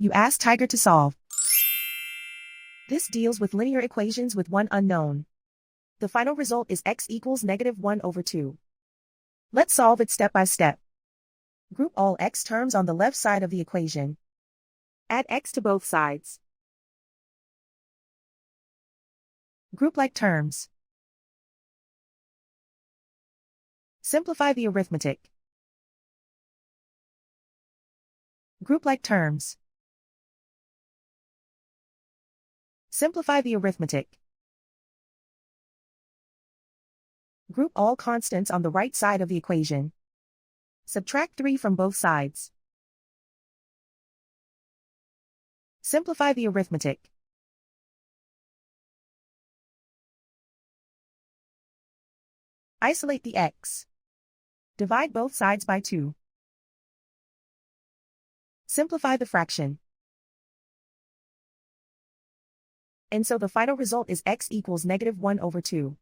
You ask Tiger to solve. This deals with linear equations with one unknown. The final result is x equals -1/2. Let's solve it step by step. Group all x terms on the left side of the equation. Add x to both sides. Group like terms. Simplify the arithmetic. Group like terms. Simplify the arithmetic. Group all constants on the right side of the equation. Subtract 3 from both sides. Simplify the arithmetic. Isolate the x. Divide both sides by 2. Simplify the fraction. And so the final result is x equals -1/2.